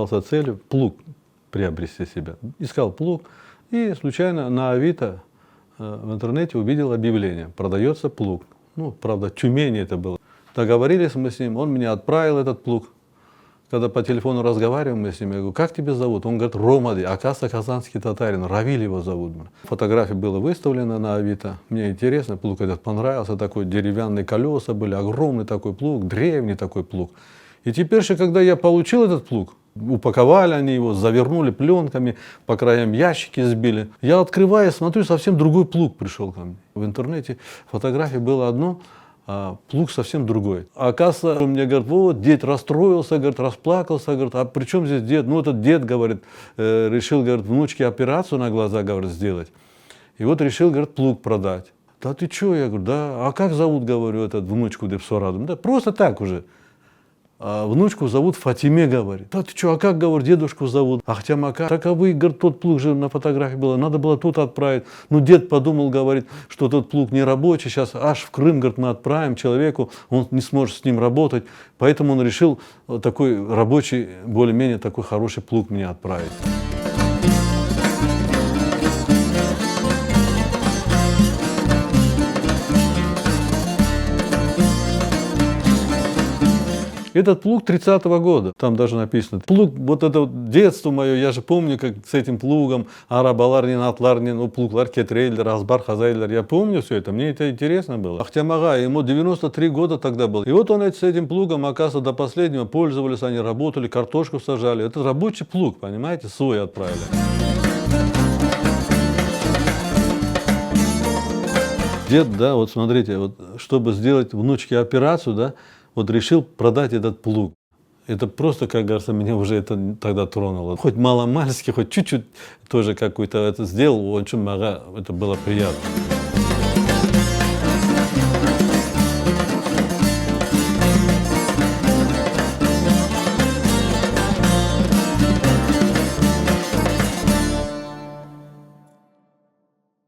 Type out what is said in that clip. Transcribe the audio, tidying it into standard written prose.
задался целью плуг приобрести себе. Искал плуг и случайно на Авито в интернете увидел объявление: продается плуг. Ну, правда, в Тюмени это было. Договорились мы с ним, он меня отправил, этот плуг. Когда по телефону разговариваем мы с ним, я говорю: как тебя зовут? Он говорит: Ромади, оказывается, казанский татарин, Равиль его зовут. Фотография была выставлена на Авито. Мне интересно, плуг этот понравился, такой деревянные колеса были, огромный такой плуг, древний такой плуг. И теперь же, когда я получил этот плуг, упаковали они его, завернули пленками, по краям ящики сбили. Я открываю, смотрю, совсем другой плуг пришел ко мне. В интернете фотографии было одно, а плуг совсем другой. А оказывается, он мне говорит: вот, дед расстроился, говорит, расплакался, говорит, а при чем здесь дед? Ну, этот дед, говорит, решил, говорит, внучке операцию на глаза, говорит, сделать. И вот решил, говорит, плуг продать. Да ты что? Я говорю: да, а как зовут, говорю, этот внучку Депсорадом? Да просто так уже. А внучку зовут Фатиме, говорит. Да ты что, а как, говорит, дедушку зовут? Ахтямака. Таковый, говорит, тот плуг же на фотографии было, надо было тут отправить. Ну, дед подумал, говорит, что тот плуг не рабочий, сейчас аж в Крым, говорит, мы отправим человеку, он не сможет с ним работать. Поэтому он решил такой рабочий, более-менее такой хороший плуг мне отправить. Этот плуг 30-го года, там даже написано. Плуг, вот это вот детство мое, я же помню, как с этим плугом, арабаларнин, атларнин, ну, плуглар, кетрейлер, азбар, хазайлер, я помню все это, мне это интересно было. Ахтямага, ему 93 года тогда было. И вот он с этим плугом, оказывается, до последнего пользовались, они работали, картошку сажали. Это рабочий плуг, понимаете, свой отправили. Дед, да, вот смотрите, вот, чтобы сделать внучке операцию, да, вот решил продать этот плуг. Это просто, как говорится, меня уже это тогда тронуло. Хоть маломальски, хоть чуть-чуть тоже какой-то это сделал, очень много, это было приятно.